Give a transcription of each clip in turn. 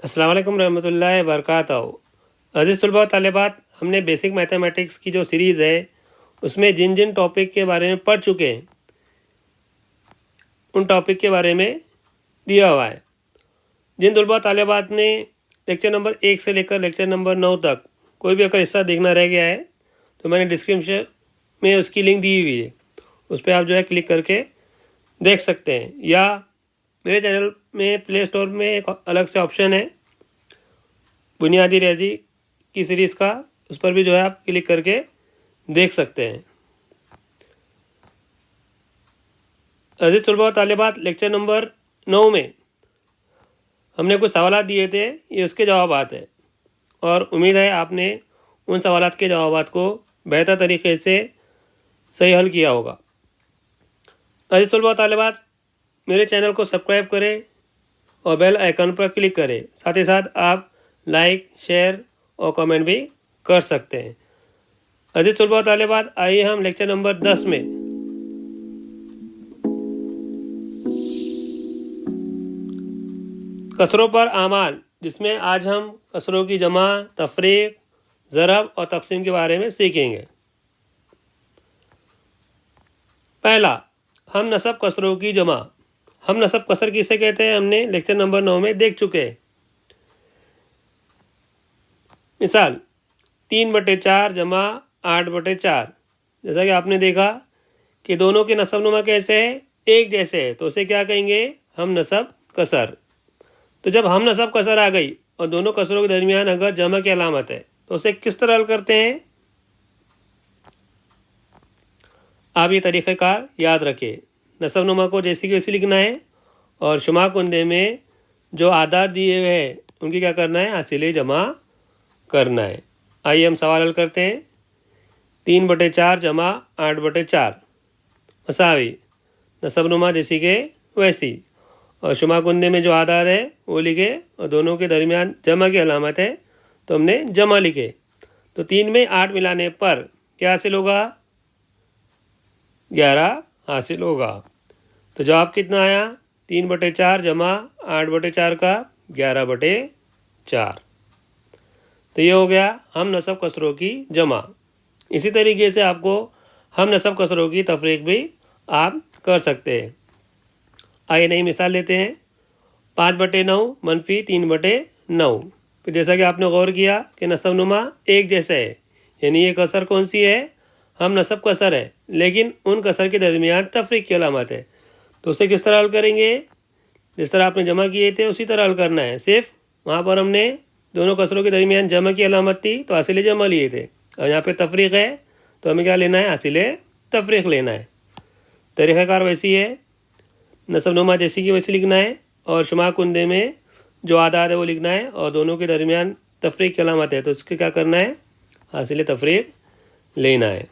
अस्सलाम वालेकुम रहमतुल्लाहि व बरकातहू। अज़ीज़ तलबा व तालिबात, हमने बेसिक मैथमेटिक्स की जो सीरीज़ है उसमें जिन जिन टॉपिक के बारे में पढ़ चुके हैं उन टॉपिक के बारे में दिया हुआ है। जिन तलबा व तालिबात ने लेक्चर नंबर 1 से लेकर लेक्चर नंबर 9 तक कोई भी अगर हिस्सा देखना रह गया है तो मैंने डिस्क्रिप्शन में उसकी लिंक दी हुई है, उस पर आप जो है क्लिक करके देख सकते हैं, या मेरे चैनल में प्ले स्टोर में एक अलग से ऑप्शन है बुनियादी रियाजी की सीरीज़ का, उस पर भी जो है आप क्लिक करके देख सकते हैं। अजीज़ तलबा व तालिबात, लेक्चर नंबर 9 में हमने कुछ सवाल दिए थे, ये उसके जवाबात है और उम्मीद है आपने उन सवालात के जवाबात को बेहतर तरीके से सही हल किया होगा। अजीज़ तलबा व तालिबात, मेरे चैनल को सब्सक्राइब करें और बेल आइकन पर क्लिक करें। साथ ही साथ आप लाइक, शेयर और कमेंट भी कर सकते हैं। अजीज़ तलबा व तालिबात, आइए हम लेक्चर नंबर 10 में कसरों पर आमाल, जिसमें आज हम कसरों की जमा, तफरीक, ज़रब और तकसीम के बारे में सीखेंगे। पहला, हम नसब कसरों की जमा। हम नसब कसर किसे कहते हैं हमने लेक्चर नंबर 9 में देख चुके हैं। मिसाल 3/4 जमा 8/4, जैसा कि आपने देखा कि दोनों के नसबनुमा कैसे है, एक जैसे है, तो उसे क्या कहेंगे, हम नसब कसर। तो जब हम नसब कसर आ गई और दोनों कसरों के दरमियान अगर जमा की अलामत है तो उसे किस तरह हल करते हैं, आप ये तरीक़ेकार याद रखिए। नसबनुमा को जैसी की वैसी लिखना है और शुमा कुंदे में जो आदाद दिए हुए हैं उनकी क्या करना है, हासिले जमा करना है। आइए हम सवाल हल करते हैं। 3/4 जमा 8/4 मसावी, नसबनुमा जैसी के वैसी, और शुमा कुंदे में जो आदाद है वो लिखे और दोनों के दरमियान जमा की अलामत है तो हमने जमा लिखे। तो 3 में 8 मिलाने पर क्या हासिल होगा, 11 हासिल होगा। तो जवाब कितना आया, 3/4 जमा 8/4 का 11/4। तो ये हो गया हम नसब कसरों की जमा। इसी तरीके से आपको हम नसब कसरों की तफरीक भी आप कर सकते हैं। आइए नई मिसाल लेते हैं। 5/9 मनफी 3/9। फिर जैसा कि आपने गौर किया कि नसबनुमा एक जैसा है, यानी ये कसर कौन सी है, हम नसब कसर है, लेकिन उन कसर के दरमियान तफरीक की अलामत है। तो उसे किस तरह हल करेंगे, जिस तरह आपने जमा किए थे उसी तरह हल करना है। सिर्फ वहाँ पर हमने दोनों कसरों के दरमियान जमा की अलामत थी तो हासिल जमा लिए थे, और यहाँ पे तफरीक है तो हमें क्या लेना है, हासिल तफरीक लेना है। तरीक़ाकार वैसी है, नसबनुमा जैसी की वैसी लिखना है और शुमा कुंदे में जो आदाद है वो लिखना है और दोनों के दरमियान तफरीक की अलामत है तो उसके क्या करना है, हासिल तफरीक लेना है।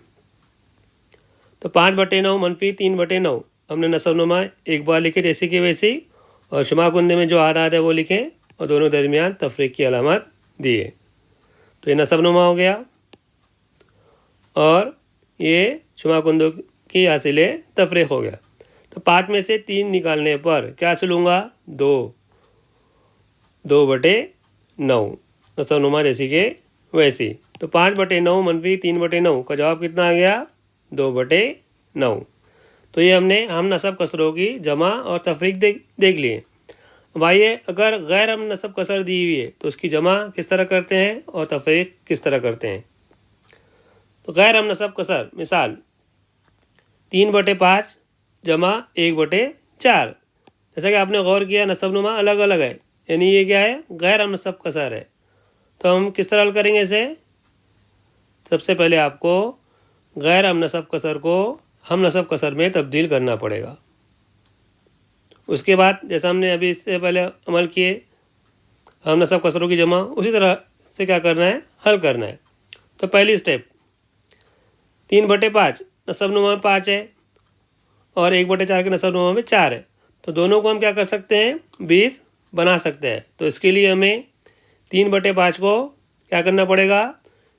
तो 5/9 मनफी 3/9 हमने नसबनुमा एक बार लिखे जैसी की वैसी, और शुमा कुंदे में जो आदाद है वो लिखें और दोनों दरमियान तफरीक की अलामत दिए। तो ये नसबनुमा हो गया और ये शुमा कुंदों की हासिल तफरीक हो गया। तो 5 में से 3 निकालने पर क्या हासिल होगा, 2/9 नसबनुमा जैसी के वैसी। तो 5/9 मनफी 3/9 का जवाब कितना आ गया, 2/9। तो ये हमने हम नसब कसरों की जमा और तफरीक देख लिए। अब आइए, अगर गैर हम नसब कसर दी हुई है तो उसकी जमा किस तरह करते हैं और तफरीक किस तरह करते हैं। तो गैर हम नसब कसर, मिसाल 3/5 जमा 1/4, जैसा कि आपने गौर किया नसबनुमा अलग अलग है, यानी ये क्या है, गैर हम नसब कसर है। तो हम किस तरह हल करेंगे इसे, सबसे पहले आपको गैर हम नसब कसर को हम नसब कसर में तब्दील करना पड़ेगा। उसके बाद जैसा हमने अभी इससे पहले अमल किए हम नसब कसरों की जमा, उसी तरह से क्या करना है, हल करना है। तो पहली स्टेप 3/5 नसबनुमा में 5 है और 1/4 के नसबनुमा में 4 है, तो दोनों को हम क्या कर सकते हैं, 20 बना सकते हैं। तो इसके लिए हमें 3/5 को क्या करना पड़ेगा,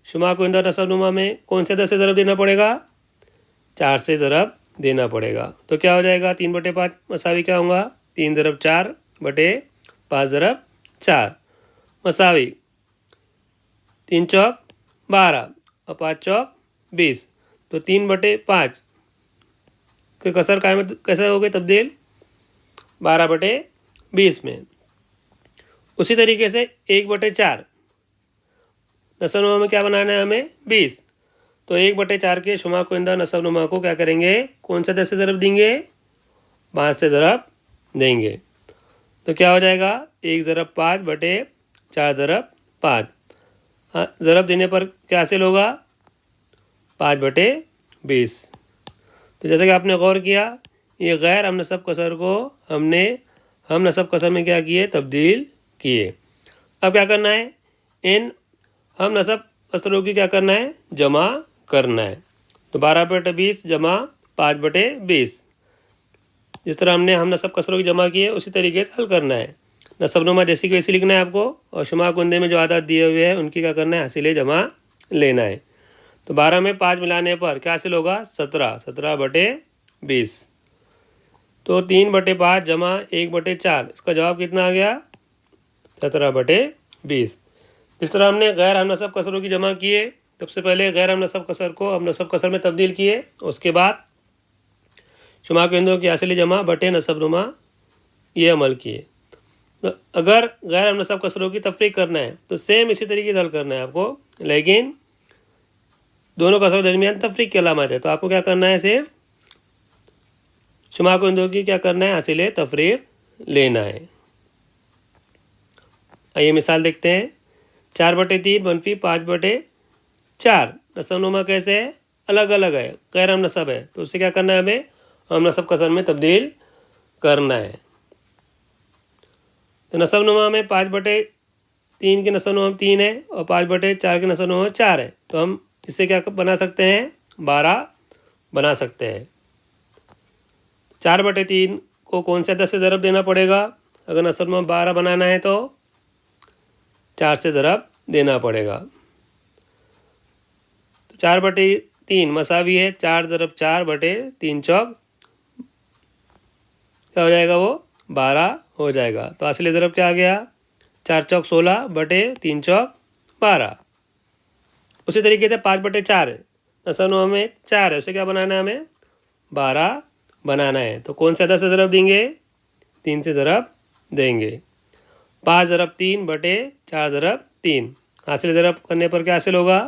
शुमा को इंदर नसबनुमा में कौन से 10 से ज़रब देना पड़ेगा, 4 से ज़रब देना पड़ेगा। तो क्या हो जाएगा, 3/5 मसावी क्या होगा, 3 × 4 / 5 × 4। मसावी, 3 चौक 12 और 5 चौक 20, तो 3/5 के कसर काय में कैसे हो गई तब्दील? 12/20 में। उसी तरीके से 1/4 नसबनुमा में क्या बनाना है हमें? 20, तो 1/4 के शुमा कुंदा नसबनुमा को क्या करेंगे? कौन सा 10 से ज़रब देंगे? 5 से ज़रब देंगे, तो क्या हो जाएगा? 1 ज़रब 5/4 ज़रब 5। हाँ, ज़रब देने पर क्या हासिल होगा? 5/20। तो जैसा कि आपने गौर किया, ये गैर हम नसब कसर को हमने हम नसब कसर में क्या किए? तब्दील किए। अब क्या करना है? इन हम नसब कसरों की क्या करना है? जमा करना है। तो 12/20 जमा 5/20, जिस तरह हमने हम नसब कसरों की जमा की है उसी तरीके से हल करना है। नसबनुमा जैसी की वैसी लिखना है आपको, और शुमा कुंदे में जो आदत दिए हुए हैं उनकी क्या करना है? हासिल जमा लेना है। तो 12 में 5 मिलाने पर क्या हासिल होगा? 17, 17/20। तो 3/5 जमा 1/4, इसका जवाब कितना आ गया? 17/20। इस तरह हमने गैर हम नसब कसरों की जमा किए। सबसे पहले गैर हम नसब कसर को हम नसब कसर में तब्दील किए, उसके बाद शुमा केंद्रों की हासिल जमा बटे नसबनुमा ये अमल किए। तो अगर गैर हम नसब कसरों की तफरीक करना है तो सेम इसी तरीके से हल करना है आपको, लेकिन दोनों कसरों के दरमियान तफरीक की अलामत है। तो आपको क्या करना है? सिर्फ शुमा केंद्रों की क्या करना है? हासिल तफरीक लेना है। आइए मिसाल देखते हैं। 4/3 मनफी 5/4 नसबनुमा कैसे है? अलग अलग है, गैर हम नसब है, तो उससे क्या करना है? हमें हम नसब कसर में तब्दील करना है। तो नसबनुमा में 5/3 के नसबनुमा 3 है और 5/4 के नसबनुमा 4 है, तो हम इससे क्या बना सकते हैं? 12 बना सकते हैं। 4/3 को कौन से 10 से ज़रब देना पड़ेगा? अगर नसबनुमा 12 बनाना है तो 4 से ज़रब देना पड़ेगा। तो 4/3 मसावी है 4 ज़रब 4/3 चौक क्या हो जाएगा? वो 12 हो जाएगा। तो हासिल ज़रब क्या आ गया? 4 चौक 16/3 चौक 12। उसी तरीके से 5/4 है, नसबनुमा में 4 है, उसे क्या बनाना है? हमें 12 बनाना है। तो कौन सा 10 से ज़रब देंगे? 3 से ज़रब देंगे। 5 ज़रब 3/4 ज़रब 3, हासिल ज़रब करने पर क्या हासिल होगा?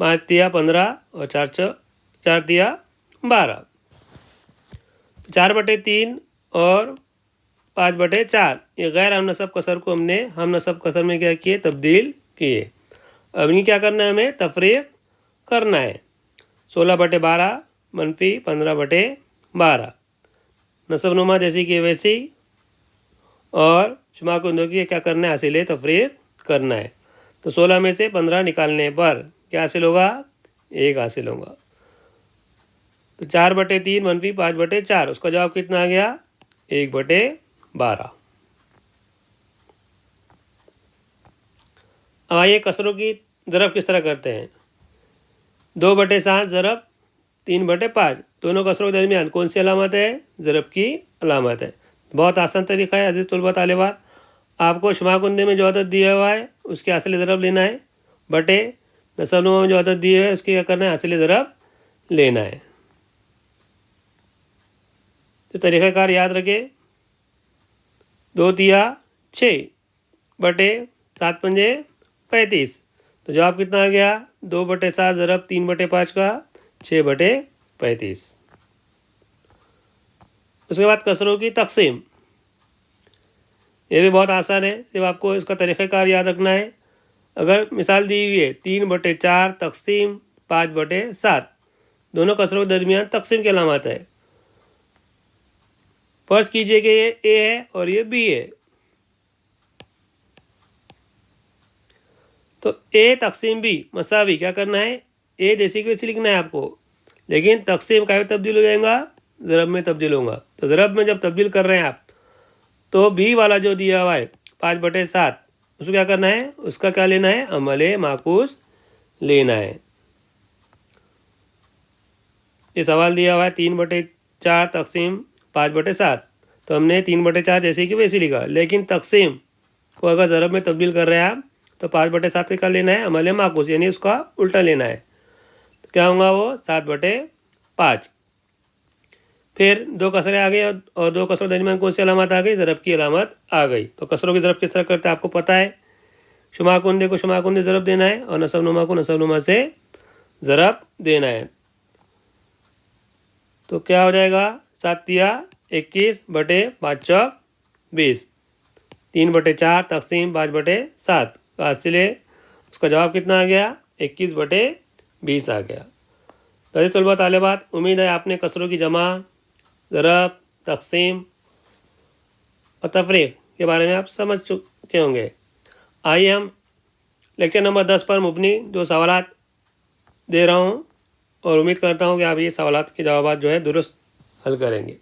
5 तिया 15 और 4 तिया 12। 4/3 और 5/4 ये गैर हम नसब कसर को हमने हम नसब कसर में क्या किए? तब्दील किए। अब इन्हें क्या करना है? हमें तफरीक करना है। 16/12 मनफी 15/12 नसबनुमा जैसी कि वैसी, और शुमा कुंदों की क्या करना है? हासिल तफरीक करना है। तो 16 में से 15 निकालने पर क्या हासिल होगा? 1 हासिल होगा। तो 4/3 मनफी 5/4, उसका जवाब कितना आ गया? 1/12। अब आइए कसरों की ज़रब किस तरह करते हैं। 2/7 ज़रब 3/5, दोनों कसरों के दरमियान कौन सी अलामत है? ज़रब की अलामत है। बहुत आसान तरीका है अजीज़ तुलबा तालिबात। आपको शुमा कुंदे में जो अदद दिया हुआ है उसके हासिल ज़रब लेना है, बटे नसबनुमा में जो अदद दिए हुए है उसकी क्या करना है? हासिल ज़रब लेना है। तो तरीक़ाकार याद रखें। 2 तिया 6 बटे 7 पंजे 35, तो जवाब कितना आ गया? 2/7 ज़रब 3/5 का 6/35। उसके बाद कसरों की तकसीम, ये भी बहुत आसान है, सिर्फ आपको इसका तरीक़ाकार याद रखना है। अगर मिसाल दी हुई है 3/4 तकसीम 5/7, दोनों कसरों के दरमियान तकसीम की अलामत है। फर्ज कीजिए कि ये ए है और ये बी है, तो ए तकसीम बी मसावी क्या करना है? ए जैसी की वैसी लिखना है आपको, लेकिन तकसीम क्या में तब्दील हो जाएगा? ज़रब में तब्दील होगा। तो ज़रब में जब तब्दील कर रहे हैं आप, तो बी वाला जो दिया हुआ है 5/7, उसको क्या करना है? उसका क्या लेना है? अमले माकूस लेना है। ये सवाल दिया हुआ है 3/4 तकसीम 5/7, तो हमने 3/4 जैसे कि वैसे लिखा, लेकिन तकसीम को अगर ज़रब में तब्दील कर रहे हैं आप तो 5/7 का लेना है अमल माकूस, यानी उसका उल्टा लेना है। तो क्या होगा वो 7/5। फिर 2 कसरे आ गए और 2 कसरों दरमियान कौन सी अलामत आ गई? ज़रब की अलामत आ गई। तो कसरों की ज़रब किस तरह करते हैं आपको पता है। शुमाकुंदे को शुमाकुंदे ज़रब देना है और नसबनुमा को नसबनुमा से ज़रब देना है। तो क्या हो जाएगा? 7×21 = 5 × 20। 3/4 तकसीम 5/7 हासिल। उसका जवाब कितना आ गया? 21/20 आ गया। तो तलबा तालिबात, उम्मीद है आपने कसरों की जमा, ज़रब, तकसीम और तफरीक के बारे में आप समझ चुके होंगे। आइए हम लेक्चर नंबर 10 पर मुबनी जो सवालात दे रहा हूँ और उम्मीद करता हूँ कि आप ये सवालात के जवाब जो है दुरुस्त हल करेंगे।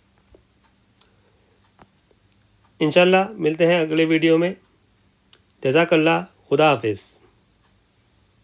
इंशाल्लाह मिलते हैं अगले वीडियो में। जज़ाकल्लाह, खुदा हाफिज़।